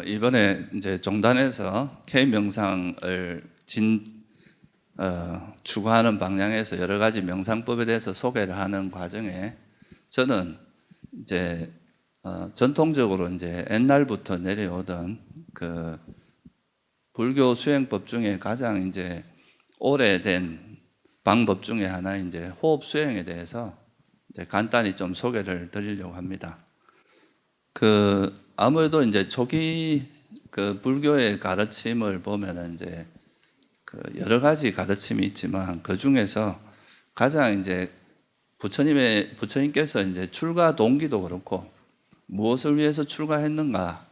이번에 이제 종단에서 K 명상을 추구하는 방향에서 여러 가지 명상법에 대해서 소개를 하는 과정에 저는 이제 전통적으로 이제 옛날부터 내려오던 그 불교 수행법 중에 가장 이제 오래된 방법 중에 하나 이제 호흡 수행에 대해서 이제 간단히 좀 소개를 드리려고 합니다. 아무래도 이제 초기 그 불교의 가르침을 보면은 이제 여러 가지 가르침이 있지만 그 중에서 가장 이제 부처님께서 이제 출가 동기도 그렇고 무엇을 위해서 출가했는가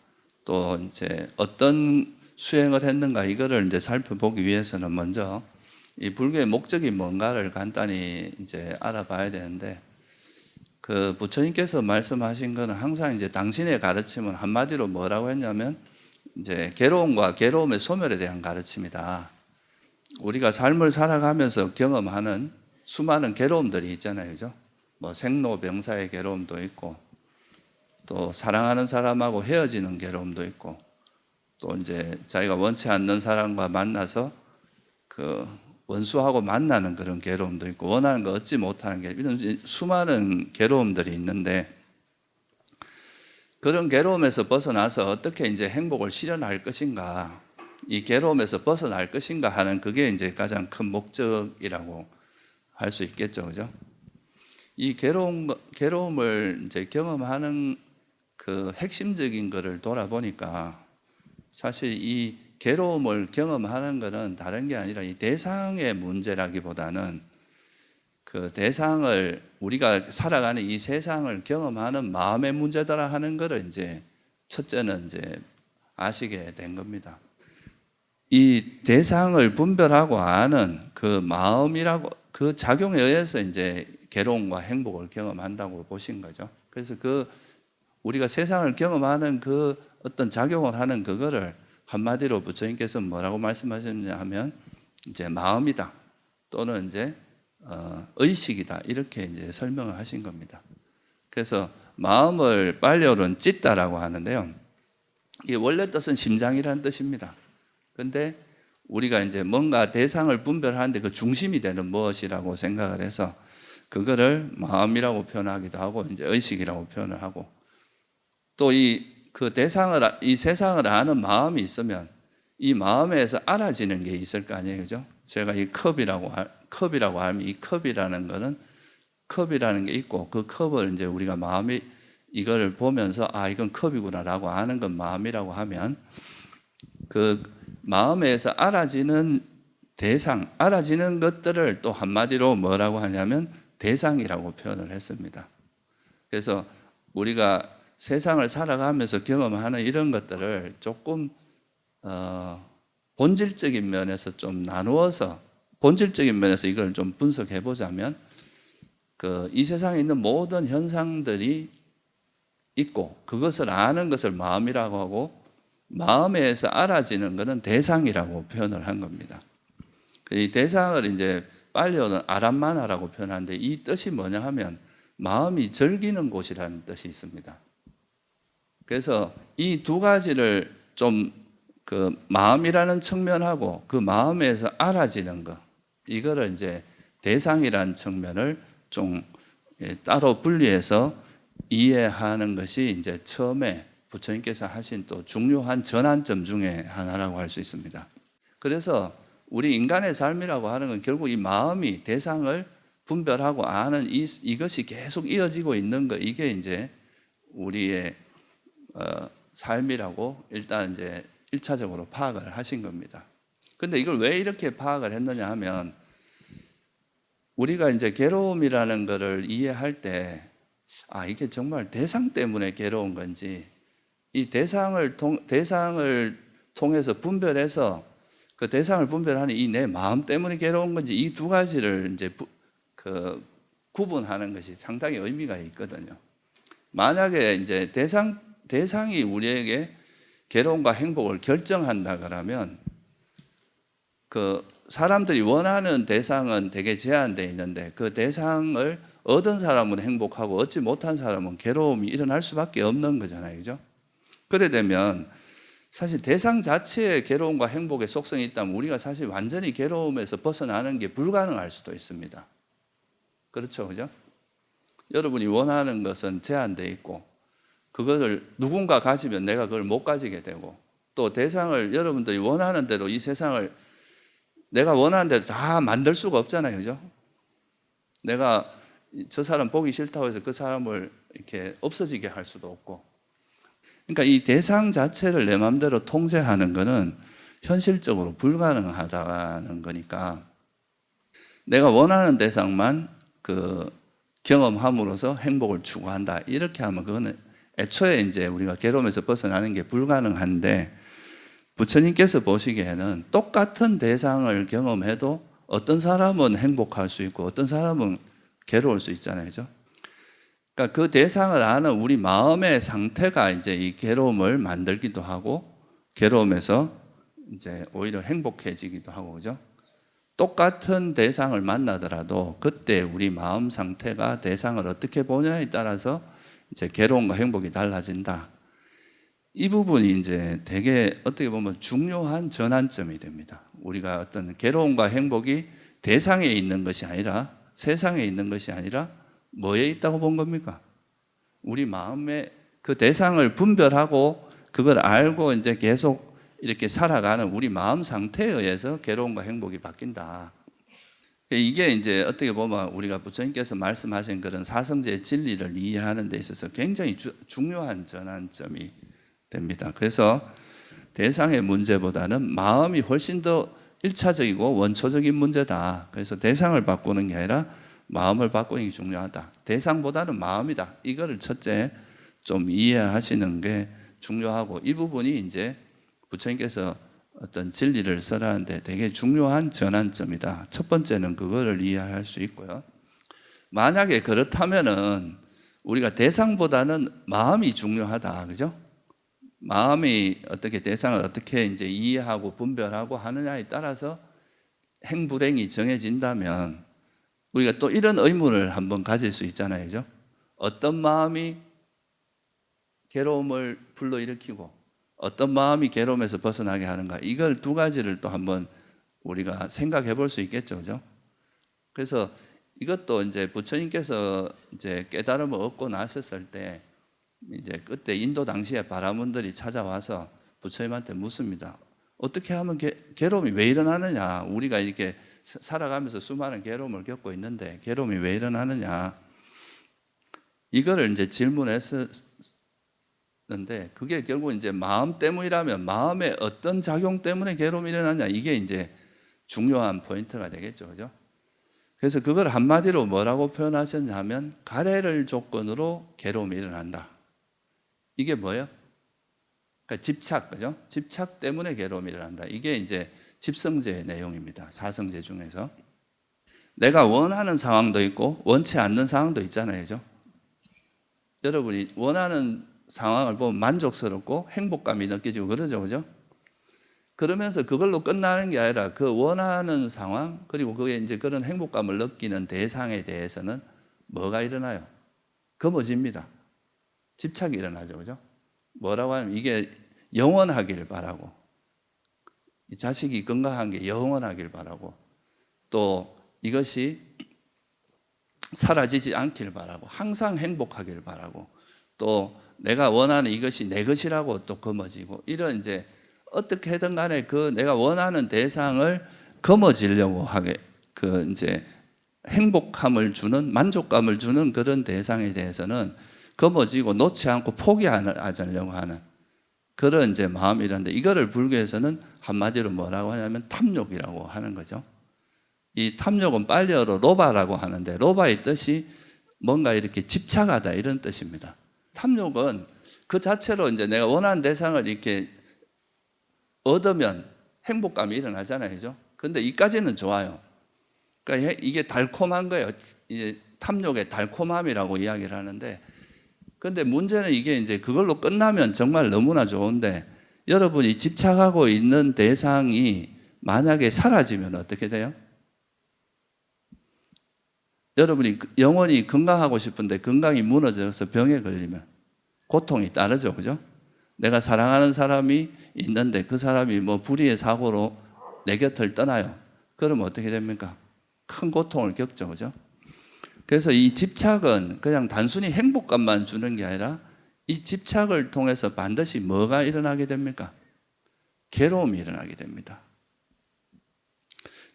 또 이제 어떤 수행을 했는가 이거를 이제 살펴보기 위해서는 먼저 이 불교의 목적이 뭔가를 간단히 이제 알아봐야 되는데 부처님께서 말씀하신 거는 항상 이제 당신의 가르침은 한마디로 뭐라고 했냐면 이제 괴로움과 괴로움의 소멸에 대한 가르침이다. 우리가 삶을 살아가면서 경험하는 수많은 괴로움들이 있잖아요. 그죠? 뭐 생로병사의 괴로움도 있고 또 사랑하는 사람하고 헤어지는 괴로움도 있고 또 이제 자기가 원치 않는 사람과 만나서 원수하고 만나는 그런 괴로움도 있고 원하는 거 얻지 못하는 이런 수많은 괴로움들이 있는데 그런 괴로움에서 벗어나서 어떻게 이제 행복을 실현할 것인가 이 괴로움에서 벗어날 것인가 하는 그게 이제 가장 큰 목적이라고 할 수 있겠죠. 그죠? 이 괴로움을 이제 경험하는 그 핵심적인 것을 돌아보니까 사실 이 괴로움을 경험하는 것은 다른 게 아니라 이 대상의 문제라기보다는 그 대상을 우리가 살아가는 이 세상을 경험하는 마음의 문제더라 하는 것을 이제 첫째는 이제 아시게 된 겁니다. 이 대상을 분별하고 아는 그 마음이라고 그 작용에 의해서 이제 괴로움과 행복을 경험한다고 보신 거죠. 그래서 우리가 세상을 경험하는 그 어떤 작용을 하는 그거를 한마디로 부처님께서 뭐라고 말씀하셨냐 하면 이제 마음이다 또는 이제 의식이다 이렇게 이제 설명을 하신 겁니다. 그래서 마음을 빨리어는 찢다라고 하는데요. 이게 원래 뜻은 심장이라는 뜻입니다. 근데 우리가 이제 뭔가 대상을 분별하는데 그 중심이 되는 무엇이라고 생각을 해서 그거를 마음이라고 표현하기도 하고 이제 의식이라고 표현을 하고 또 이 세상을 아는 마음이 있으면 이 마음에서 알아지는 게 있을 거 아니에요. 그죠? 제가 이 컵이라고 하면 이 컵이라는 거는 컵이라는 게 있고 그 컵을 이제 우리가 마음이 이거를 보면서 이건 컵이구나라고 아는 건 마음이라고 하면 그 마음에서 알아지는 대상, 알아지는 것들을 또 한마디로 뭐라고 하냐면 대상이라고 표현을 했습니다. 그래서 우리가 세상을 살아가면서 경험하는 이런 것들을 조금 본질적인 면에서 좀 나누어서 본질적인 면에서 이걸 좀 분석해 보자면 이 세상에 있는 모든 현상들이 있고 그것을 아는 것을 마음이라고 하고 마음에서 알아지는 것은 대상이라고 표현을 한 겁니다. 이 대상을 이제 빨리어는 아람마나라고 표현하는데 이 뜻이 뭐냐 하면 마음이 즐기는 곳이라는 뜻이 있습니다. 그래서 이 두 가지를 좀 마음이라는 측면하고 그 마음에서 알아지는 것 이거를 이제 대상이라는 측면을 좀 따로 분리해서 이해하는 것이 이제 처음에 부처님께서 하신 또 중요한 전환점 중에 하나라고 할 수 있습니다. 그래서 우리 인간의 삶이라고 하는 건 결국 이 마음이 대상을 분별하고 아는 이것이 계속 이어지고 있는 것 이게 이제 우리의 삶이라고 일단 이제 1차적으로 파악을 하신 겁니다. 근데 이걸 왜 이렇게 파악을 했느냐 하면 우리가 이제 괴로움이라는 것을 이해할 때 이게 정말 대상 때문에 괴로운 건지 이 대상을 통해서 분별해서 그 대상을 분별하는 이 내 마음 때문에 괴로운 건지 이 두 가지를 이제 구분하는 것이 상당히 의미가 있거든요. 만약에 이제 대상이 우리에게 괴로움과 행복을 결정한다 그러면 사람들이 원하는 대상은 되게 제한되어 있는데 그 대상을 얻은 사람은 행복하고 얻지 못한 사람은 괴로움이 일어날 수밖에 없는 거잖아요. 그죠? 그래 되면 사실 대상 자체에 괴로움과 행복의 속성이 있다면 우리가 사실 완전히 괴로움에서 벗어나는 게 불가능할 수도 있습니다. 그렇죠, 그죠? 여러분이 원하는 것은 제한되어 있고 그거를 누군가 가지면 내가 그걸 못 가지게 되고 또 대상을 여러분들이 원하는 대로 이 세상을 내가 원하는 대로 다 만들 수가 없잖아요, 그죠? 내가 저 사람 보기 싫다고 해서 그 사람을 이렇게 없어지게 할 수도 없고 그러니까 이 대상 자체를 내 마음대로 통제하는 것은 현실적으로 불가능하다는 거니까 내가 원하는 대상만 경험함으로써 행복을 추구한다. 이렇게 하면 그거는 애초에 이제 우리가 괴로움에서 벗어나는 게 불가능한데 부처님께서 보시기에는 똑같은 대상을 경험해도 어떤 사람은 행복할 수 있고 어떤 사람은 괴로울 수 있잖아요. 그죠? 그러니까 그 대상을 아는 우리 마음의 상태가 이제 이 괴로움을 만들기도 하고 괴로움에서 이제 오히려 행복해지기도 하고 그죠? 똑같은 대상을 만나더라도 그때 우리 마음 상태가 대상을 어떻게 보냐에 따라서 이제 괴로움과 행복이 달라진다. 이 부분이 이제 되게 어떻게 보면 중요한 전환점이 됩니다. 우리가 어떤 괴로움과 행복이 대상에 있는 것이 아니라 세상에 있는 것이 아니라 뭐에 있다고 본 겁니까? 우리 마음에 그 대상을 분별하고 그걸 알고 이제 계속 이렇게 살아가는 우리 마음 상태에 의해서 괴로움과 행복이 바뀐다. 이게 이제 어떻게 보면 우리가 부처님께서 말씀하신 그런 사성제의 진리를 이해하는 데 있어서 굉장히 중요한 전환점이 됩니다. 그래서 대상의 문제보다는 마음이 훨씬 더 1차적이고 원초적인 문제다. 그래서 대상을 바꾸는 게 아니라 마음을 바꾸는 게 중요하다. 대상보다는 마음이다. 이거를 첫째 좀 이해하시는 게 중요하고 이 부분이 이제 부처님께서 어떤 진리를 설하는데 되게 중요한 전환점이다. 첫 번째는 그거를 이해할 수 있고요. 만약에 그렇다면은 우리가 대상보다는 마음이 중요하다. 그죠? 마음이 어떻게 대상을 어떻게 이제 이해하고 분별하고 하느냐에 따라서 행불행이 정해진다면 우리가 또 이런 의문을 한번 가질 수 있잖아요. 그죠? 어떤 마음이 괴로움을 불러일으키고 어떤 마음이 괴로움에서 벗어나게 하는가. 이걸 두 가지를 또 한번 우리가 생각해 볼 수 있겠죠. 그죠? 그래서 이것도 이제 부처님께서 이제 깨달음을 얻고 나셨을 때 이제 그때 인도 당시에 바라문들이 찾아와서 부처님한테 묻습니다. 어떻게 하면 괴로움이 왜 일어나느냐? 우리가 이렇게 살아가면서 수많은 괴로움을 겪고 있는데 괴로움이 왜 일어나느냐? 이거를 이제 질문했었는데 그게 결국 이제 마음 때문이라면 마음의 어떤 작용 때문에 괴로움이 일어나냐? 이게 이제 중요한 포인트가 되겠죠. 그죠? 그래서 그걸 한마디로 뭐라고 표현하셨냐면 가래를 조건으로 괴로움이 일어난다. 이게 뭐예요? 그러니까 집착, 그죠? 집착 때문에 괴로움이 일어난다. 이게 이제 집성제의 내용입니다. 사성제 중에서. 내가 원하는 상황도 있고 원치 않는 상황도 있잖아요. 그죠? 여러분이 원하는 상황을 보면 만족스럽고 행복감이 느껴지고 그러죠. 그죠? 그러면서 그걸로 끝나는 게 아니라 그 원하는 상황 그리고 그게 이제 그런 행복감을 느끼는 대상에 대해서는 뭐가 일어나요? 검어집니다. 집착이 일어나죠. 그죠? 뭐라고 하면 이게 영원하기를 바라고 이 자식이 건강한 게 영원하길 바라고 또 이것이 사라지지 않길 바라고 항상 행복하길 바라고 또 내가 원하는 이것이 내 것이라고 또 검어지고 이런 이제 어떻게든 간에 그 내가 원하는 대상을 검어지려고 하게 그 이제 행복함을 주는 만족감을 주는 그런 대상에 대해서는 검어지고 놓지 않고 포기하려고 하는 그런 이제 마음이란데 이거를 불교에서는 한마디로 뭐라고 하냐면 탐욕이라고 하는 거죠. 이 탐욕은 빨리어로 로바라고 하는데 로바의 뜻이 뭔가 이렇게 집착하다 이런 뜻입니다. 탐욕은 그 자체로 이제 내가 원하는 대상을 이렇게 얻으면 행복감이 일어나잖아요. 그죠? 근데 이까지는 좋아요. 그러니까 이게 달콤한 거예요. 이제 탐욕의 달콤함이라고 이야기를 하는데 근데 문제는 이게 이제 그걸로 끝나면 정말 너무나 좋은데 여러분이 집착하고 있는 대상이 만약에 사라지면 어떻게 돼요? 여러분이 영원히 건강하고 싶은데 건강이 무너져서 병에 걸리면 고통이 따르죠. 그죠? 내가 사랑하는 사람이 있는데 그 사람이 뭐 불의의 사고로 내 곁을 떠나요. 그러면 어떻게 됩니까? 큰 고통을 겪죠. 그죠? 그래서 이 집착은 그냥 단순히 행복감만 주는 게 아니라 이 집착을 통해서 반드시 뭐가 일어나게 됩니까? 괴로움이 일어나게 됩니다.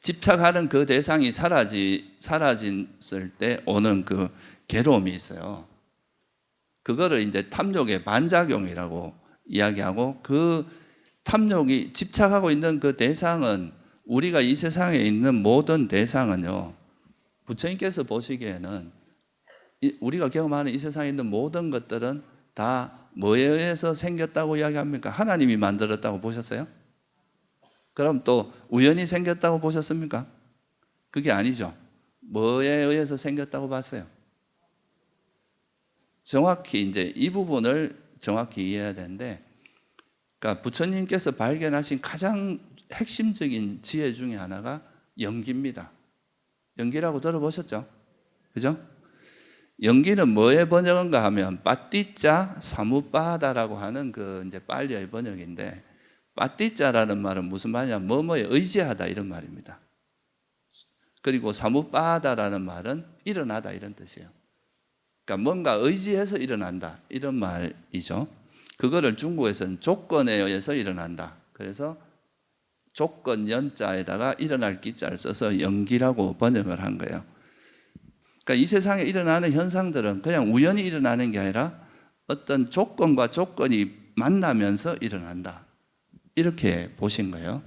집착하는 그 대상이 사라졌을 때 오는 그 괴로움이 있어요. 그거를 이제 탐욕의 반작용이라고 이야기하고, 그 탐욕이 집착하고 있는 그 대상은, 우리가 이 세상에 있는 모든 대상은요, 부처님께서 보시기에는 우리가 경험하는 이 세상에 있는 모든 것들은 다 뭐에 의해서 생겼다고 이야기합니까? 하나님이 만들었다고 보셨어요? 그럼 또 우연히 생겼다고 보셨습니까? 그게 아니죠. 뭐에 의해서 생겼다고 봤어요? 정확히 이제 이 부분을 정확히 이해해야 되는데, 그러니까 부처님께서 발견하신 가장 핵심적인 지혜 중에 하나가 연기입니다. 연기라고 들어보셨죠? 그죠? 연기는 뭐에 번역한가 하면 빠띠자 사무빠다라고 하는 그 이제 빨리의 번역인데, 빠띠자라는 말은 무슨 말이냐? 뭐뭐에 의지하다 이런 말입니다. 그리고 사무빠다라는 말은 일어나다 이런 뜻이에요. 그러니까 뭔가 의지해서 일어난다 이런 말이죠. 그거를 중국에서는 조건에 의해서 일어난다. 그래서 조건 연자에다가 일어날 기자를 써서 연기라고 번역을 한 거예요. 그러니까 이 세상에 일어나는 현상들은 그냥 우연히 일어나는 게 아니라 어떤 조건과 조건이 만나면서 일어난다. 이렇게 보신 거예요.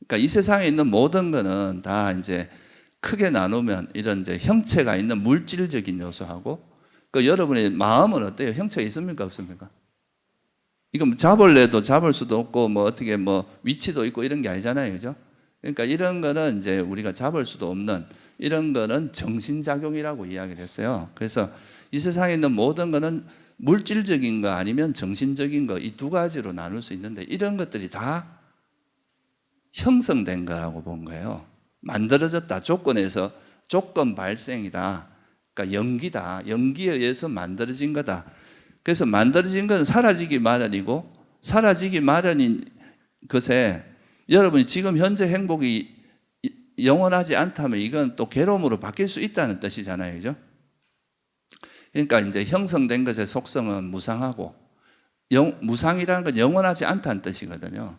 그러니까 이 세상에 있는 모든 거는 다 이제 크게 나누면 이런 이제 형체가 있는 물질적인 요소하고, 그 여러분의 마음은 어때요? 형체가 있습니까? 없습니까? 이거 잡을래도 잡을 수도 없고, 뭐 어떻게 뭐 위치도 있고 이런 게 아니잖아요. 그죠? 그러니까 이런 거는 이제 우리가 잡을 수도 없는 이런 거는 정신작용이라고 이야기를 했어요. 그래서 이 세상에 있는 모든 거는 물질적인 거 아니면 정신적인 거, 이 두 가지로 나눌 수 있는데, 이런 것들이 다 형성된 거라고 본 거예요. 만들어졌다. 조건에서 조건 발생이다. 그러니까 연기다. 연기에 의해서 만들어진 거다. 그래서 만들어진 건 사라지기 마련이고, 사라지기 마련인 것에 여러분이 지금 현재 행복이 영원하지 않다면 이건 또 괴로움으로 바뀔 수 있다는 뜻이잖아요. 그죠? 그러니까 이제 형성된 것의 속성은 무상하고, 무상이라는 건 영원하지 않다는 뜻이거든요.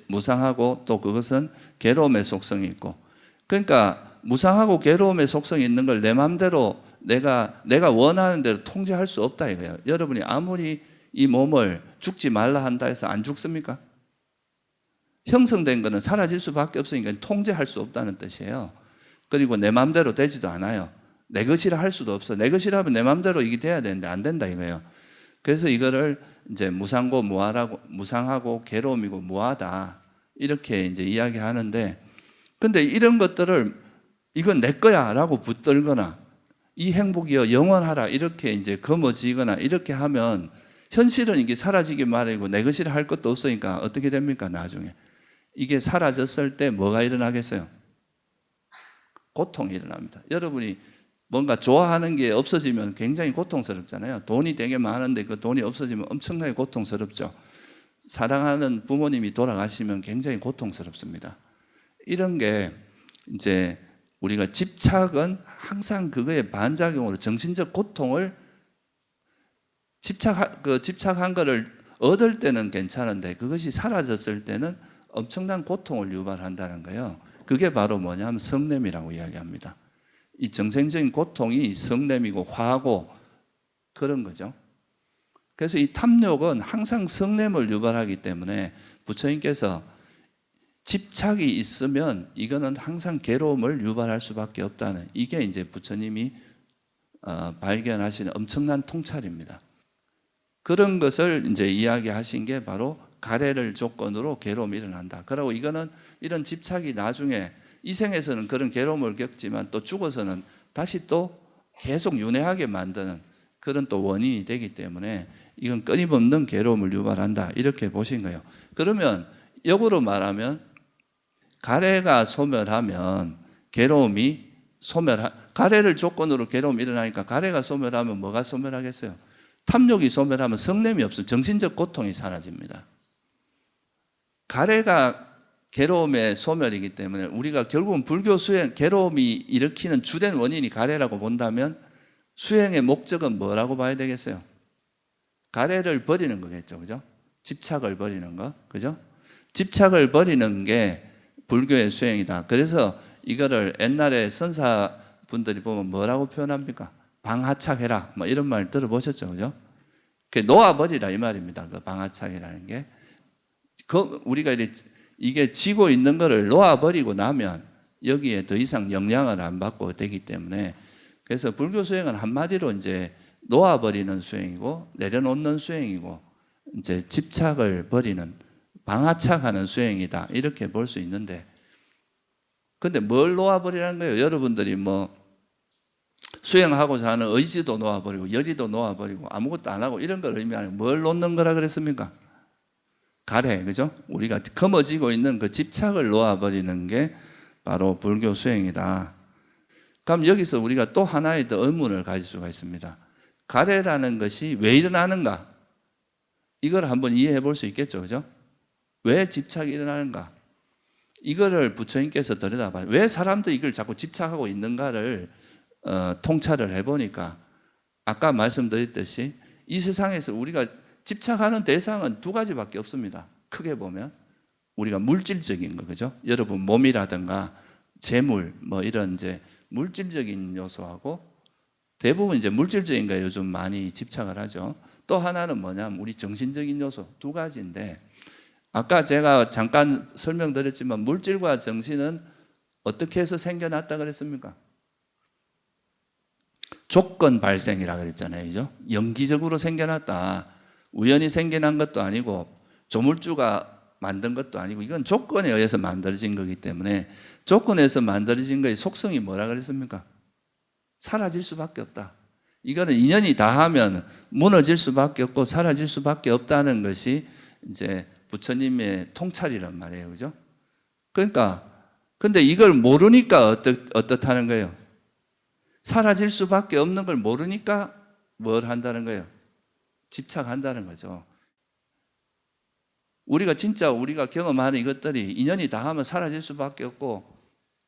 무상하고 또 그것은 괴로움의 속성이 있고, 그러니까 무상하고 괴로움의 속성이 있는 걸 내 마음대로 내가 원하는 대로 통제할 수 없다 이거예요. 여러분이 아무리 이 몸을 죽지 말라 한다 해서 안 죽습니까? 형성된 거는 사라질 수밖에 없으니까 통제할 수 없다는 뜻이에요. 그리고 내 마음대로 되지도 않아요. 내 것이라 할 수도 없어. 내 것이라면 내 마음대로 이게 돼야 되는데 안 된다 이거예요. 그래서 이거를 이제 무상고 무하라고, 무상하고 괴로움이고 무하다 이렇게 이제 이야기하는데, 근데 이런 것들을 이건 내 거야라고 붙들거나 이 행복이여 영원하라 이렇게 이제 거머쥐거나 이렇게 하면 현실은 이게 사라지기 마련이고 내 것이라 할 것도 없으니까 어떻게 됩니까? 나중에 이게 사라졌을 때 뭐가 일어나겠어요? 고통이 일어납니다. 여러분이 뭔가 좋아하는 게 없어지면 굉장히 고통스럽잖아요. 돈이 되게 많은데 그 돈이 없어지면 엄청나게 고통스럽죠. 사랑하는 부모님이 돌아가시면 굉장히 고통스럽습니다. 이런 게 이제 우리가 집착은 항상 그거의 반작용으로 정신적 고통을 집착한 거를 얻을 때는 괜찮은데 그것이 사라졌을 때는 엄청난 고통을 유발한다는 거예요. 그게 바로 뭐냐면 성냄이라고 이야기합니다. 이 정생적인 고통이 성냄이고 화하고 그런 거죠. 그래서 이 탐욕은 항상 성냄을 유발하기 때문에 부처님께서 집착이 있으면 이거는 항상 괴로움을 유발할 수밖에 없다는, 이게 이제 부처님이 발견하신 엄청난 통찰입니다. 그런 것을 이제 이야기하신 게 바로 가래를 조건으로 괴로움이 일어난다. 그리고 이거는 이런 집착이 나중에 이 생에서는 그런 괴로움을 겪지만 또 죽어서는 다시 또 계속 윤회하게 만드는 그런 또 원인이 되기 때문에 이건 끊임없는 괴로움을 유발한다. 이렇게 보신 거예요. 그러면 역으로 말하면 가래가 소멸하면 괴로움이 가래를 조건으로 괴로움이 일어나니까 가래가 소멸하면 뭐가 소멸하겠어요? 탐욕이 소멸하면 성냄이 없어 정신적 고통이 사라집니다. 가래가 괴로움의 소멸이기 때문에 우리가 결국은 불교 수행, 괴로움이 일으키는 주된 원인이 가래라고 본다면 수행의 목적은 뭐라고 봐야 되겠어요? 가래를 버리는 거겠죠. 그죠? 집착을 버리는 거. 그죠? 집착을 버리는 게 불교의 수행이다. 그래서 이거를 옛날에 선사분들이 보면 뭐라고 표현합니까? 방하착해라. 뭐 이런 말 들어보셨죠. 그죠? 놓아버리라 이 말입니다. 그 방하착이라는 게. 우리가 이게 지고 있는 거를 놓아버리고 나면 여기에 더 이상 영향을 안 받고 되기 때문에 그래서 불교 수행은 한마디로 이제 놓아버리는 수행이고 내려놓는 수행이고 이제 집착을 버리는 방하착하는 수행이다 이렇게 볼 수 있는데 근데 뭘 놓아버리라는 거예요? 여러분들이 뭐 수행하고자 하는 의지도 놓아버리고 열의도 놓아버리고 아무것도 안 하고 이런 걸 의미하는 뭘 놓는 거라 그랬습니까? 가래, 그죠? 우리가 검어지고 있는 그 집착을 놓아버리는 게 바로 불교 수행이다. 그럼 여기서 우리가 또 하나의 더 의문을 가질 수가 있습니다. 가래라는 것이 왜 일어나는가? 이걸 한번 이해해 볼 수 있겠죠, 그죠? 왜 집착이 일어나는가? 이거를 부처님께서 들여다봐요. 왜 사람들이 이걸 자꾸 집착하고 있는가를 통찰을 해보니까 아까 말씀드렸듯이 이 세상에서 우리가 집착하는 대상은 두 가지밖에 없습니다. 크게 보면 우리가 물질적인 거, 그죠? 여러분 몸이라든가 재물 뭐 이런 이제 물질적인 요소하고 대부분 이제 물질적인 거에 요즘 많이 집착을 하죠. 또 하나는 뭐냐면 우리 정신적인 요소 두 가지인데 아까 제가 잠깐 설명드렸지만 물질과 정신은 어떻게 해서 생겨났다 그랬습니까? 조건 발생이라 그랬잖아요. 그죠? 연기적으로 생겨났다. 우연히 생겨난 것도 아니고 조물주가 만든 것도 아니고 이건 조건에 의해서 만들어진 거기 때문에 조건에서 만들어진 거의 속성이 뭐라 그랬습니까? 사라질 수밖에 없다. 이거는 인연이 다하면 무너질 수밖에 없고 사라질 수밖에 없다는 것이 이제 부처님의 통찰이란 말이에요. 그죠? 그러니까 근데 이걸 모르니까 어떻다는 거예요? 사라질 수밖에 없는 걸 모르니까 뭘 한다는 거예요? 집착한다는 거죠. 우리가 경험하는 이것들이 인연이 다하면 사라질 수밖에 없고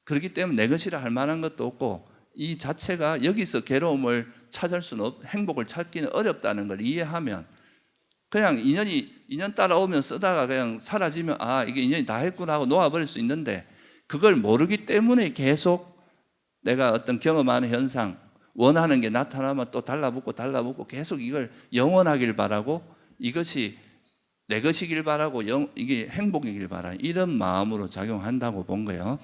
그렇기 때문에 내 것이라 할 만한 것도 없고 이 자체가 여기서 괴로움을 찾을 수는 행복을 찾기는 어렵다는 걸 이해하면 그냥 인연 따라오면 쓰다가 그냥 사라지면 이게 인연이 다 했구나 하고 놓아버릴 수 있는데 그걸 모르기 때문에 계속 내가 어떤 경험하는 현상 원하는 게 나타나면 또 달라붙고 계속 이걸 영원하길 바라고 이것이 내 것이길 바라고 이게 행복이길 바라는 이런 마음으로 작용한다고 본 거예요.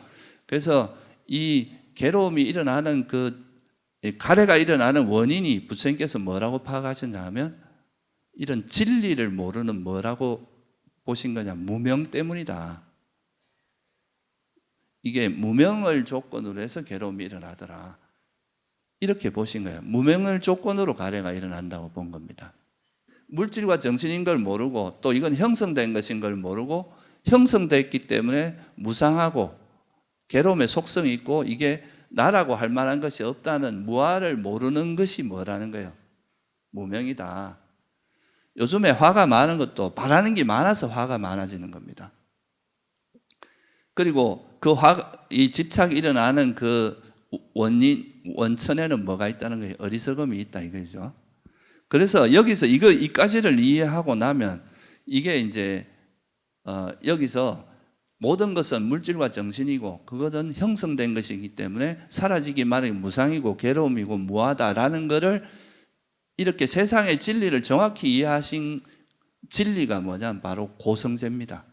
그래서 이 괴로움이 일어나는 가래가 일어나는 원인이 부처님께서 뭐라고 파악하셨냐 하면 이런 진리를 모르는 뭐라고 보신 거냐? 무명 때문이다. 이게 무명을 조건으로 해서 괴로움이 일어나더라. 이렇게 보신 거예요. 무명을 조건으로 가래가 일어난다고 본 겁니다. 물질과 정신인 걸 모르고 또 이건 형성된 것인 걸 모르고 형성됐기 때문에 무상하고 괴로움의 속성이 있고 이게 나라고 할 만한 것이 없다는 무아를 모르는 것이 뭐라는 거예요? 무명이다. 요즘에 화가 많은 것도 바라는 게 많아서 화가 많아지는 겁니다. 그리고 이 집착이 일어나는 그 원천에는 뭐가 있다는 거예요? 어리석음이 있다 이거죠. 그래서 여기서 이까지를 이해하고 나면 이게 이제 여기서 모든 것은 물질과 정신이고 그것은 형성된 것이기 때문에 사라지기 마련이 무상이고 괴로움이고 무하다라는 것을 이렇게 세상의 진리를 정확히 이해하신 진리가 뭐냐면 바로 고성제입니다.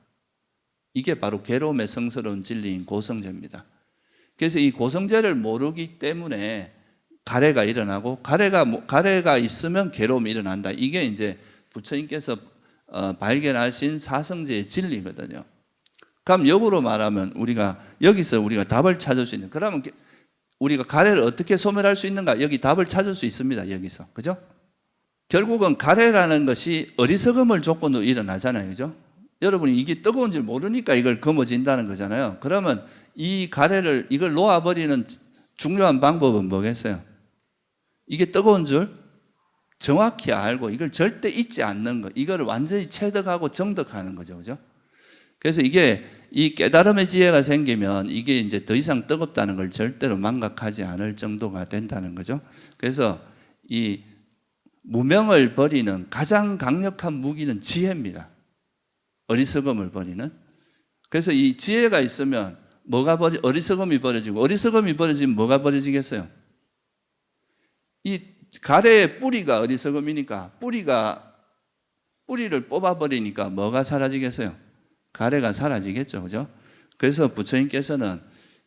이게 바로 괴로움의 성스러운 진리인 고성제입니다. 그래서 이 고성제를 모르기 때문에 가래가 일어나고 가래가 있으면 괴로움이 일어난다. 이게 이제 부처님께서 발견하신 사성제의 진리거든요. 그럼 역으로 말하면 여기서 우리가 답을 찾을 수 있는 그러면 우리가 가래를 어떻게 소멸할 수 있는가? 여기 답을 찾을 수 있습니다. 여기서. 그죠? 결국은 가래라는 것이 어리석음을 조건으로 일어나잖아요. 그죠? 여러분이 이게 뜨거운 줄 모르니까 이걸 검어진다는 거잖아요. 그러면 이걸 놓아버리는 중요한 방법은 뭐겠어요? 이게 뜨거운 줄 정확히 알고 이걸 절대 잊지 않는 것, 이걸 완전히 체득하고 정득하는 거죠. 그죠? 그래서 이게 이 깨달음의 지혜가 생기면 이게 이제 더 이상 뜨겁다는 걸 절대로 망각하지 않을 정도가 된다는 거죠. 그래서 이 무명을 버리는 가장 강력한 무기는 지혜입니다. 어리석음을 버리는. 그래서 이 지혜가 있으면 어리석음이 버려지고, 어리석음이 버려지면 뭐가 버려지겠어요? 이 가래의 뿌리가 어리석음이니까 뿌리를 뽑아버리니까 뭐가 사라지겠어요? 가래가 사라지겠죠. 그죠? 그래서 부처님께서는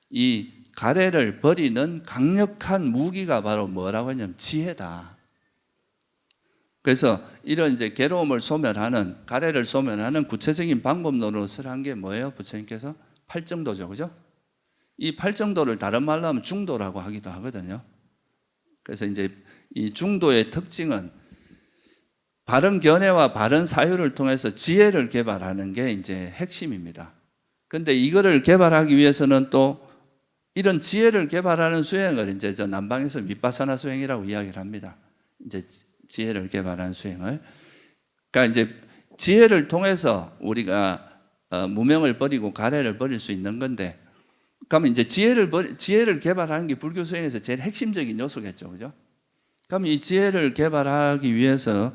이 가래를 버리는 강력한 무기가 바로 뭐라고 하냐면 지혜다. 그래서 이런 이제 괴로움을 소멸하는, 가래를 소멸하는 구체적인 방법 노릇을 한 게 뭐예요? 부처님께서 팔정도죠. 그죠? 이 팔정도를 다른 말로 하면 중도라고 하기도 하거든요. 그래서 이제 이 중도의 특징은 바른 견해와 바른 사유를 통해서 지혜를 개발하는 게 이제 핵심입니다. 근데 이거를 개발하기 위해서는 또 이런 지혜를 개발하는 수행을 이제 저 남방에서 윗바사나 수행이라고 이야기를 합니다. 이제 지혜를 개발하는 수행을. 그러니까 이제 지혜를 통해서 우리가 무명을 버리고 가래를 버릴 수 있는 건데, 그러면 이제 지혜를 개발하는 게 불교 수행에서 제일 핵심적인 요소겠죠. 그죠? 그럼 이 지혜를 개발하기 위해서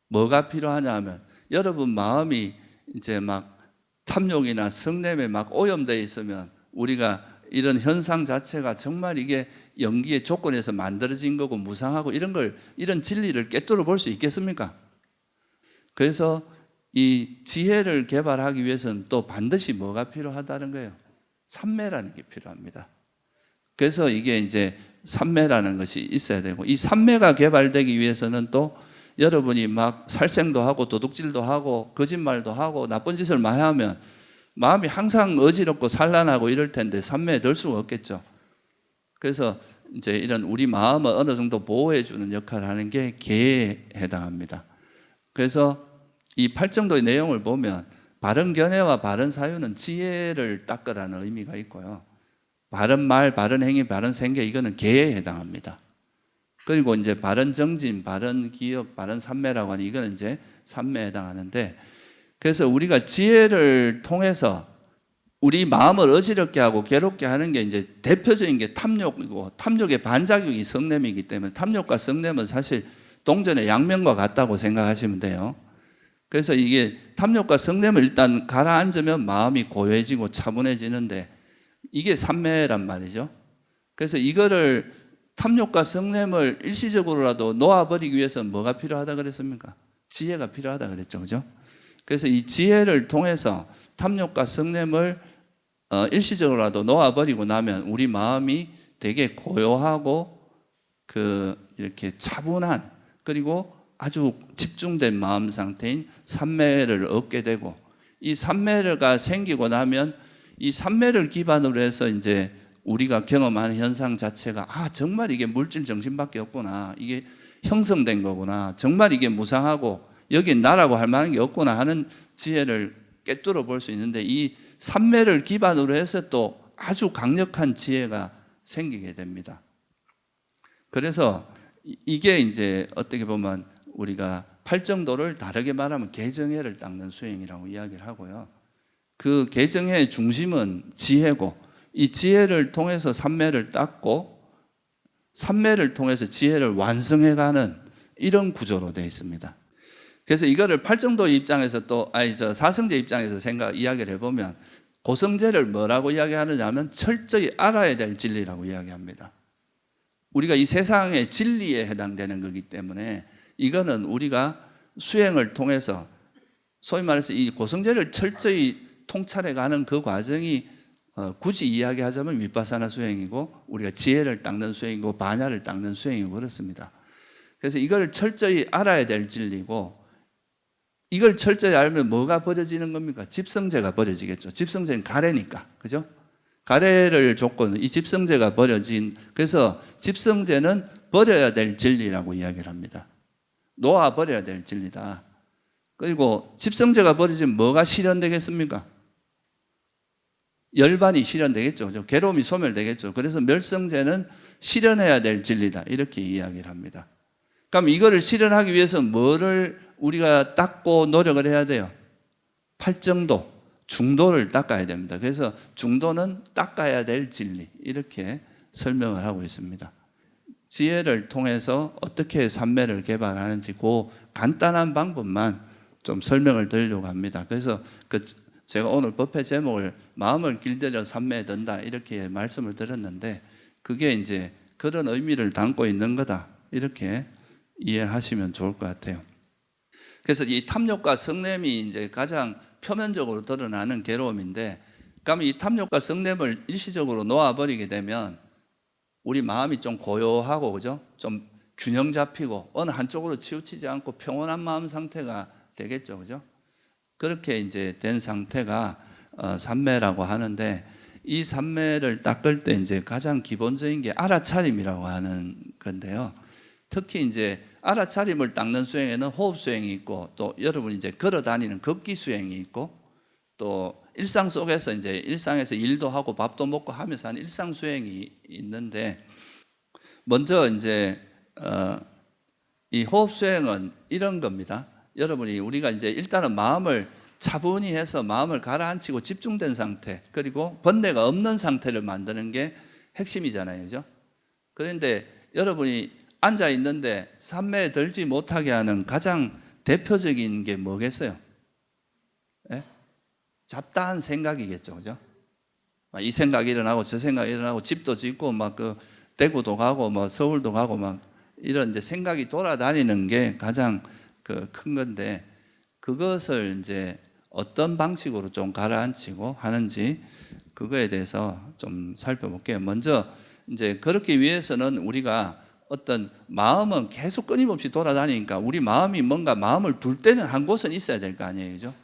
뭐가 필요하냐 하면, 여러분 마음이 이제 막 탐욕이나 성냄에 막 오염되어 있으면 우리가 이런 현상 자체가 정말 이게 연기의 조건에서 만들어진 거고 무상하고 이런 진리를 꿰뚫어 볼 수 있겠습니까? 그래서 이 지혜를 개발하기 위해서는 또 반드시 뭐가 필요하다는 거예요? 삼매라는 게 필요합니다. 그래서 이게 이제 삼매라는 것이 있어야 되고, 이 삼매가 개발되기 위해서는 또 여러분이 막 살생도 하고 도둑질도 하고 거짓말도 하고 나쁜 짓을 많이 하면 마음이 항상 어지럽고 산란하고 이럴 텐데 삼매에 들 수가 없겠죠. 그래서 이제 이런 우리 마음을 어느 정도 보호해 주는 역할을 하는 게 계에 해당합니다. 그래서 이 팔정도의 내용을 보면 바른 견해와 바른 사유는 지혜를 닦으라는 의미가 있고요. 바른 말, 바른 행위, 바른 생계, 이거는 계에 해당합니다. 그리고 이제 바른 정진, 바른 기억, 바른 삼매라고 하니 이거는 이제 삼매에 해당하는데, 그래서 우리가 지혜를 통해서 우리 마음을 어지럽게 하고 괴롭게 하는 게 이제 대표적인 게 탐욕이고, 탐욕의 반작용이 성냄이기 때문에 탐욕과 성냄은 사실 동전의 양면과 같다고 생각하시면 돼요. 그래서 이게 탐욕과 성냄을 일단 가라앉으면 마음이 고요해지고 차분해지는데 이게 삼매란 말이죠. 그래서 이거를 탐욕과 성냄을 일시적으로라도 놓아버리기 위해서는 뭐가 필요하다 그랬습니까? 지혜가 필요하다 그랬죠. 그죠? 그래서 이 지혜를 통해서 탐욕과 성냄을 일시적으로라도 놓아버리고 나면 우리 마음이 되게 고요하고 이렇게 차분한, 그리고 아주 집중된 마음 상태인 삼매를 얻게 되고, 이 삼매가 생기고 나면 이 삼매를 기반으로 해서 이제 우리가 경험하는 현상 자체가 정말 이게 물질 정신밖에 없구나, 이게 형성된 거구나, 정말 이게 무상하고 여긴 나라고 할 만한 게 없구나 하는 지혜를 꿰뚫어 볼 수 있는데, 이 삼매를 기반으로 해서 또 아주 강력한 지혜가 생기게 됩니다. 그래서 이게 이제 어떻게 보면 우리가 팔정도를 다르게 말하면 개정해를 닦는 수행이라고 이야기를 하고요. 그 개정해의 중심은 지혜고, 이 지혜를 통해서 삼매를 닦고 삼매를 통해서 지혜를 완성해가는 이런 구조로 되어 있습니다. 그래서 이거를 팔정도의 입장에서 사성제 입장에서 이야기를 해보면 고성제를 뭐라고 이야기하느냐 하면 철저히 알아야 될 진리라고 이야기합니다. 우리가 이 세상의 진리에 해당되는 거기 때문에 이거는 우리가 수행을 통해서 소위 말해서 이 고성제를 철저히 통찰해가는 그 과정이 굳이 이야기하자면 윗바사나 수행이고, 우리가 지혜를 닦는 수행이고 반야를 닦는 수행이고 그렇습니다. 그래서 이걸 철저히 알아야 될 진리고, 이걸 철저히 알면 뭐가 버려지는 겁니까? 집성제가 버려지겠죠. 집성제는 가래니까. 그죠? 가래를 조건, 이 집성제가 버려진, 그래서 집성제는 버려야 될 진리라고 이야기를 합니다. 놓아버려야 될 진리다. 그리고 집성제가 버려지면 뭐가 실현되겠습니까? 열반이 실현되겠죠. 괴로움이 소멸되겠죠. 그래서 멸성제는 실현해야 될 진리다, 이렇게 이야기를 합니다. 그럼 이거를 실현하기 위해서 뭐를 우리가 닦고 노력을 해야 돼요? 팔정도, 중도를 닦아야 됩니다. 그래서 중도는 닦아야 될 진리, 이렇게 설명을 하고 있습니다. 지혜를 통해서 어떻게 삼매를 개발하는지 그 간단한 방법만 좀 설명을 드리려고 합니다. 그래서 제가 오늘 법회 제목을 마음을 길들여 삼매에 든다 이렇게 말씀을 드렸는데, 그게 이제 그런 의미를 담고 있는 거다, 이렇게 이해하시면 좋을 것 같아요. 그래서 이 탐욕과 성냄이 이제 가장 표면적으로 드러나는 괴로움인데, 그럼 이 탐욕과 성냄을 일시적으로 놓아버리게 되면 우리 마음이 좀 고요하고, 그죠? 좀 균형 잡히고 어느 한쪽으로 치우치지 않고 평온한 마음 상태가 되겠죠, 그죠? 그렇게 이제 된 상태가 삼매라고 하는데, 이 삼매를 닦을 때 이제 가장 기본적인 게 알아차림이라고 하는 건데요. 특히 이제 알아차림을 닦는 수행에는 호흡 수행이 있고, 또 여러분이 이제 걸어 다니는 걷기 수행이 있고, 또 일상 속에서 이제 일상에서 일도 하고 밥도 먹고 하면서 하는 일상 수행이 있는데, 먼저 이제 이 호흡 수행은 이런 겁니다. 여러분이 우리가 이제 일단은 마음을 차분히 해서 마음을 가라앉히고 집중된 상태, 그리고 번뇌가 없는 상태를 만드는 게 핵심이잖아요, 그죠? 그런데 여러분이 앉아 있는데 삼매에 들지 못하게 하는 가장 대표적인 게 뭐겠어요? 예? 잡다한 생각이겠죠, 그죠? 이 생각이 일어나고 저 생각이 일어나고, 집도 짓고 막 대구도 가고 뭐 서울도 가고 막 이런 이제 생각이 돌아다니는 게 가장 큰 건데, 그것을 이제 어떤 방식으로 좀 가라앉히고 하는지 그거에 대해서 좀 살펴볼게요. 먼저 이제 그렇기 위해서는 우리가 어떤 마음은 계속 끊임없이 돌아다니니까 우리 마음이 뭔가 마음을 둘 때는 한 곳은 있어야 될 거 아니에요, 그죠?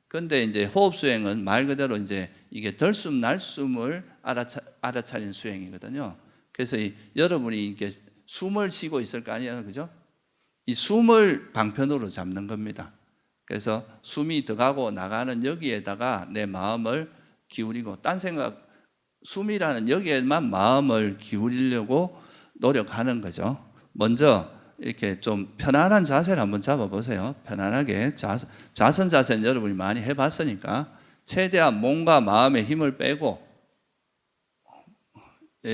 그런데 이제 호흡 수행은 말 그대로 이제 이게 들숨 날숨을 알아차린 수행이거든요. 그래서 여러분이 이렇게 숨을 쉬고 있을 거 아니에요, 그죠? 이 숨을 방편으로 잡는 겁니다. 그래서 숨이 들어가고 나가는 여기에다가 내 마음을 기울이고, 딴 생각, 숨이라는 여기에만 마음을 기울이려고 노력하는 거죠. 먼저 이렇게 좀 편안한 자세를 한번 잡아보세요. 편안하게. 자선 자세는 여러분이 많이 해봤으니까 최대한 몸과 마음의 힘을 빼고,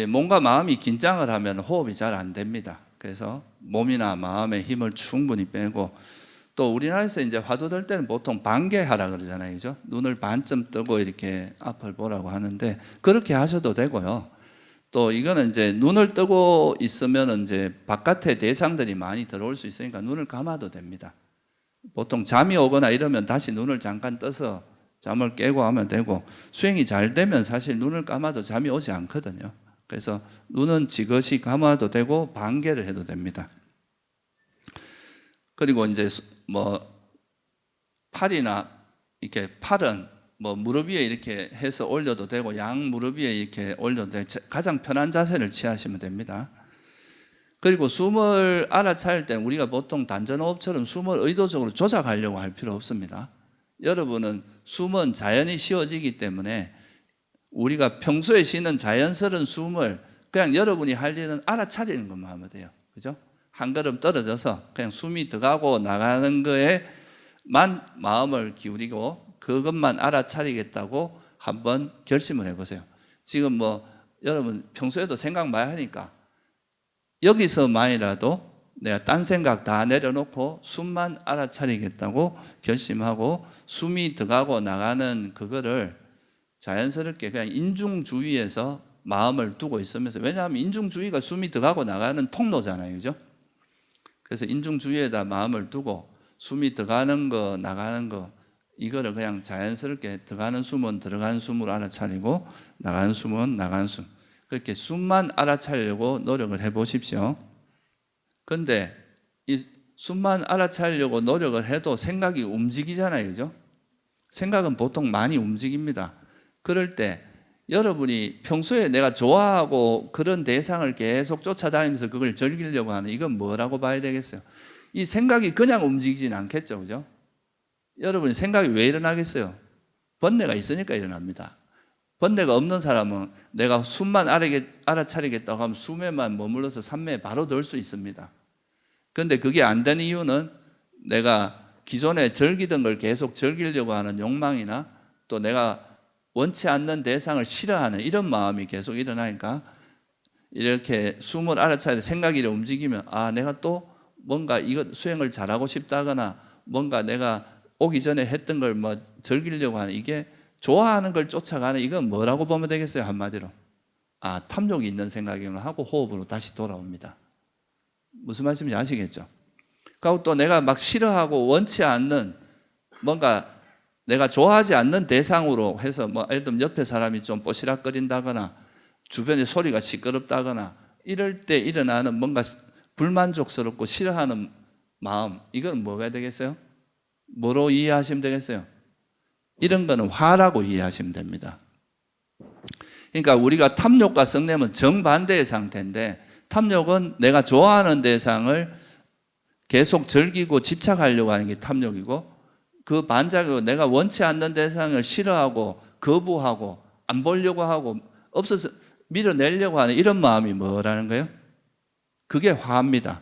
몸과 마음이 긴장을 하면 호흡이 잘 안 됩니다. 그래서 몸이나 마음의 힘을 충분히 빼고, 또 우리나라에서 이제 화두 들 때는 보통 반개하라 그러잖아요, 그죠? 눈을 반쯤 뜨고 이렇게 앞을 보라고 하는데, 그렇게 하셔도 되고요. 또 이거는 이제 눈을 뜨고 있으면 이제 바깥에 대상들이 많이 들어올 수 있으니까 눈을 감아도 됩니다. 보통 잠이 오거나 이러면 다시 눈을 잠깐 떠서 잠을 깨고 하면 되고, 수행이 잘 되면 사실 눈을 감아도 잠이 오지 않거든요. 그래서 눈은 지그시 감아도 되고 반개를 해도 됩니다. 그리고 이제 뭐 팔이나 이렇게 팔은 뭐 무릎 위에 이렇게 해서 올려도 되고, 양 무릎 위에 이렇게 올려도 되고, 가장 편한 자세를 취하시면 됩니다. 그리고 숨을 알아차릴 때 우리가 보통 단전호흡처럼 숨을 의도적으로 조작하려고 할 필요 없습니다. 여러분은 숨은 자연히 쉬어지기 때문에 우리가 평소에 쉬는 자연스러운 숨을 그냥 여러분이 할 일은 알아차리는 것만 하면 돼요, 그죠? 한 걸음 떨어져서 그냥 숨이 들어가고 나가는 거에만 마음을 기울이고 그것만 알아차리겠다고 한번 결심을 해보세요. 지금 뭐 여러분 평소에도 생각 많이 하니까 여기서만이라도 내가 딴 생각 다 내려놓고 숨만 알아차리겠다고 결심하고, 숨이 들어가고 나가는 그거를 자연스럽게 그냥 인중주의에서 마음을 두고 있으면서, 왜냐하면 인중주의가 숨이 들어가고 나가는 통로잖아요, 그죠? 그래서 인중주의에다 마음을 두고 숨이 들어가는 거 나가는 거, 이거를 그냥 자연스럽게 들어가는 숨은 들어가는 숨으로 알아차리고 나가는 숨은 나가는 숨, 그렇게 숨만 알아차리려고 노력을 해보십시오. 그런데 이 숨만 알아차리려고 노력을 해도 생각이 움직이잖아요, 그죠? 생각은 보통 많이 움직입니다. 그럴 때 여러분이 평소에 내가 좋아하고 그런 대상을 계속 쫓아다니면서 그걸 즐기려고 하는, 이건 뭐라고 봐야 되겠어요? 이 생각이 그냥 움직이진 않겠죠, 그죠? 여러분이 생각이 왜 일어나겠어요? 번뇌가 있으니까 일어납니다. 번뇌가 없는 사람은 내가 숨만 알아차리겠다고 하면 숨에만 머물러서 삼매에 바로 들 수 있습니다. 근데 그게 안 되는 이유는 내가 기존에 즐기던 걸 계속 즐기려고 하는 욕망이나 또 내가 원치 않는 대상을 싫어하는 이런 마음이 계속 일어나니까 이렇게 숨을 알아차야 생각이 움직이면 아 내가 또 뭔가 이거 수행을 잘하고 싶다거나 뭔가 내가 오기 전에 했던 걸 뭐 즐기려고 하는 이게 좋아하는 걸 쫓아가는 이건 뭐라고 보면 되겠어요? 한마디로 아 탐욕이 있는 생각이구나 하고 호흡으로 다시 돌아옵니다. 무슨 말씀인지 아시겠죠? 그리고 또 내가 막 싫어하고 원치 않는 뭔가 내가 좋아하지 않는 대상으로 해서 뭐 예를 들면 옆에 사람이 좀 뽀시락거린다거나 주변에 소리가 시끄럽다거나 이럴 때 일어나는 뭔가 불만족스럽고 싫어하는 마음 이건 뭐가 되겠어요? 뭐로 이해하시면 되겠어요? 이런 거는 화라고 이해하시면 됩니다. 그러니까 우리가 탐욕과 성냄은 정반대의 상태인데 탐욕은 내가 좋아하는 대상을 계속 즐기고 집착하려고 하는 게 탐욕이고 그 반작용으로 내가 원치 않는 대상을 싫어하고 거부하고 안 보려고 하고 없어서 밀어내려고 하는 이런 마음이 뭐라는 거예요? 그게 화입니다.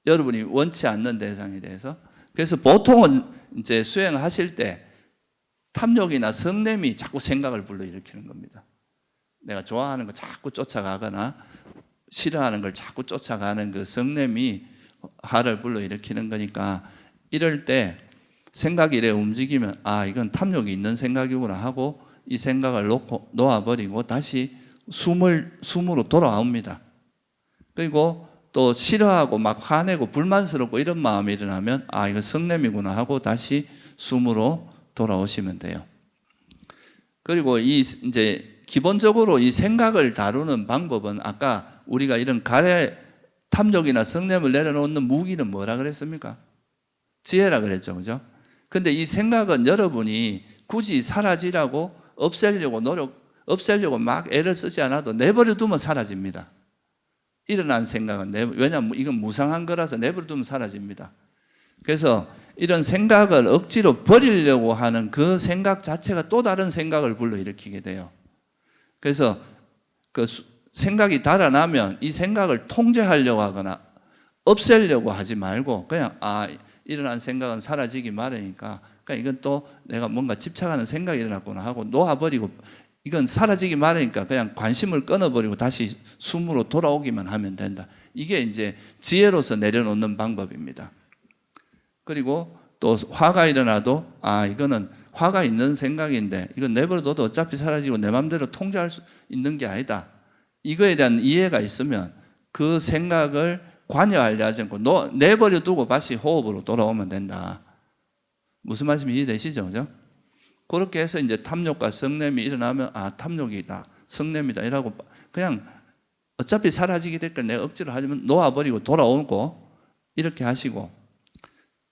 여러분이 원치 않는 대상에 대해서. 그래서 보통은 이제 수행하실 때 탐욕이나 성냄이 자꾸 생각을 불러일으키는 겁니다. 내가 좋아하는 거 자꾸 쫓아가거나 싫어하는 걸 자꾸 쫓아가는 그 성냄이 화를 불러일으키는 거니까 이럴 때 생각이 이래 움직이면 아 이건 탐욕이 있는 생각이구나 하고 이 생각을 놓아버리고 다시 숨으로 돌아옵니다. 그리고 또 싫어하고 막 화내고 불만스럽고 이런 마음이 일어나면 아 이거 성냄이구나 하고 다시 숨으로 돌아오시면 돼요. 그리고 이제 기본적으로 이 생각을 다루는 방법은 아까 우리가 이런 가래 탐욕이나 성냄을 내려놓는 무기는 뭐라 그랬습니까? 지혜라 그랬죠, 그죠? 근데 이 생각은 여러분이 굳이 사라지라고 없애려고 막 애를 쓰지 않아도 내버려 두면 사라집니다. 일어난 생각은 왜냐하면 이건 무상한 거라서 내버려 두면 사라집니다. 그래서 이런 생각을 억지로 버리려고 하는 그 생각 자체가 또 다른 생각을 불러일으키게 돼요. 그래서 그 생각이 달아나면 이 생각을 통제하려고 하거나 없애려고 하지 말고 그냥 일어난 생각은 사라지기 마련이니까 그러니까 이건 또 내가 뭔가 집착하는 생각이 일어났구나 하고 놓아버리고 이건 사라지기 마련이니까 그냥 관심을 끊어버리고 다시 숨으로 돌아오기만 하면 된다. 이게 이제 지혜로서 내려놓는 방법입니다. 그리고 또 화가 일어나도 이거는 화가 있는 생각인데 이건 내버려둬도 어차피 사라지고 내 마음대로 통제할 수 있는 게 아니다. 이거에 대한 이해가 있으면 그 생각을 관여하려 하지 않고 내버려 두고 다시 호흡으로 돌아오면 된다. 무슨 말씀이 이해되시죠? 그죠? 그렇게 해서 이제 탐욕과 성냄이 일어나면 탐욕이다, 성냄이다 이라고 그냥 어차피 사라지게 될 걸 내가 억지로 하지만 놓아버리고 돌아오고 이렇게 하시고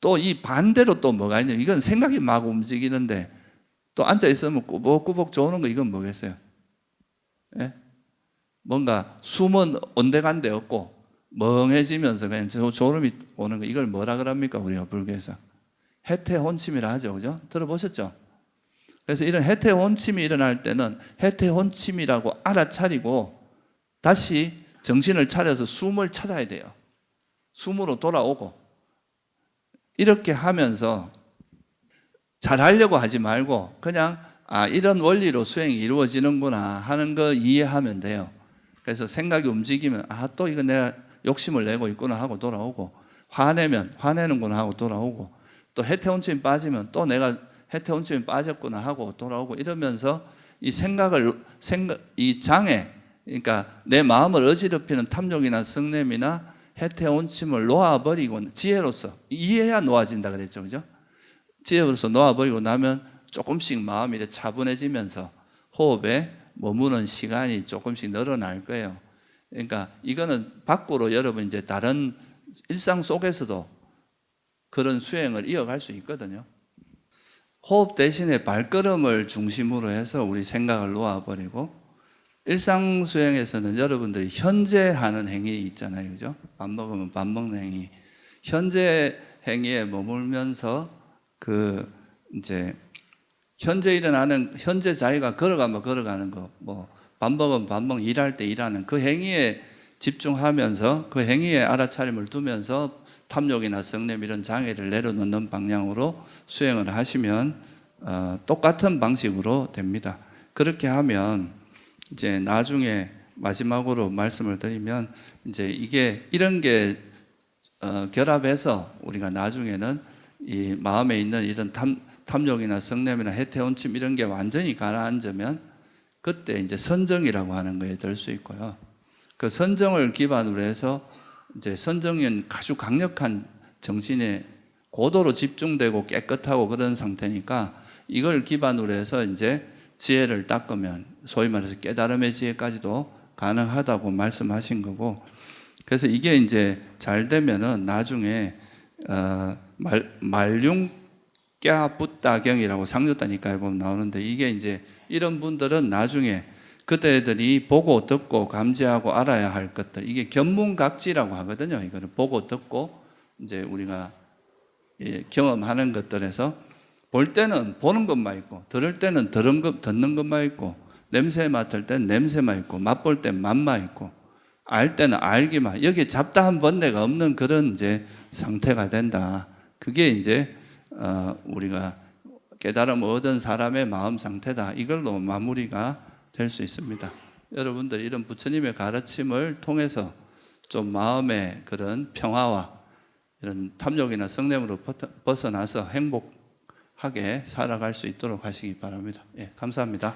또 이 반대로 또 뭐가 있냐면 이건 생각이 막 움직이는데 또 앉아있으면 꾸벅꾸벅 조는 거 이건 뭐겠어요? 예? 뭔가 숨은 온데간데 없고 멍해지면서 그냥 졸음이 오는 거 이걸 뭐라 그럽니까 우리가 불교에서? 해태혼침이라 하죠. 그죠? 들어보셨죠? 그래서 이런 해태혼침이 일어날 때는 해태혼침이라고 알아차리고 다시 정신을 차려서 숨을 찾아야 돼요. 숨으로 돌아오고 이렇게 하면서 잘하려고 하지 말고 그냥 이런 원리로 수행이 이루어지는구나 하는 거 이해하면 돼요. 그래서 생각이 움직이면 또 이거 내가 욕심을 내고 있구나 하고 돌아오고 화내면 화내는구나 하고 돌아오고 또 해태혼침이 빠지면 또 내가 해태혼침이 빠졌구나 하고 돌아오고 이러면서 이 이 장애 그러니까 내 마음을 어지럽히는 탐욕이나 성냄이나 해태혼침을 놓아버리고 지혜로서 이해해야 놓아진다 그랬죠, 그죠? 지혜로서 놓아버리고 나면 조금씩 마음이 이렇게 차분해지면서 호흡에 머무는 시간이 조금씩 늘어날 거예요. 그러니까 이거는 밖으로 여러분 이제 다른 일상 속에서도 그런 수행을 이어갈 수 있거든요. 호흡 대신에 발걸음을 중심으로 해서 우리 생각을 놓아버리고 일상 수행에서는 여러분들이 현재 하는 행위 있잖아요, 그죠? 밥 먹으면 밥 먹는 행위, 현재 행위에 머물면서 이제 현재 일어나는 현재 자기가 걸어가면 걸어가는 거, 뭐 밥 먹으면 밥 일할 때 일하는 그 행위에 집중하면서 그 행위에 알아차림을 두면서 탐욕이나 성냄 이런 장애를 내려놓는 방향으로 수행을 하시면 똑같은 방식으로 됩니다. 그렇게 하면 이제 나중에 마지막으로 말씀을 드리면 이제 이게 이런 게 결합해서 우리가 나중에는 이 마음에 있는 이런 탐욕이나 성냄이나 해태온침 이런 게 완전히 가라앉으면 그때 이제 선정이라고 하는 거에 들 수 있고요. 그 선정을 기반으로 해서 이제 선정은 아주 강력한 정신에 고도로 집중되고 깨끗하고 그런 상태니까 이걸 기반으로 해서 이제 지혜를 닦으면 소위 말해서 깨달음의 지혜까지도 가능하다고 말씀하신 거고, 그래서 이게 이제 잘 되면은 나중에 말융꺄붓다경이라고 상주다니까에 보면 나오는데, 이게 이제 이런 분들은 나중에 그대들이 보고 듣고 감지하고 알아야 할 것들, 이게 견문각지라고 하거든요. 이거는 보고 듣고 이제 우리가 경험하는 것들에서 볼 때는 보는 것만 있고, 들을 때는 듣는 것만 있고, 냄새 맡을 때는 냄새만 있고, 맛볼 때는 맛만 있고, 알 때는 알기만, 여기에 잡다한 번뇌가 없는 그런 이제 상태가 된다. 그게 이제 우리가 깨달음 얻은 사람의 마음 상태다. 이걸로 마무리가 될 수 있습니다. 여러분들 이런 부처님의 가르침을 통해서 좀 마음의 그런 평화와 이런 탐욕이나 성냄으로 벗어나서 행복하게 살아갈 수 있도록 하시기 바랍니다. 예, 감사합니다.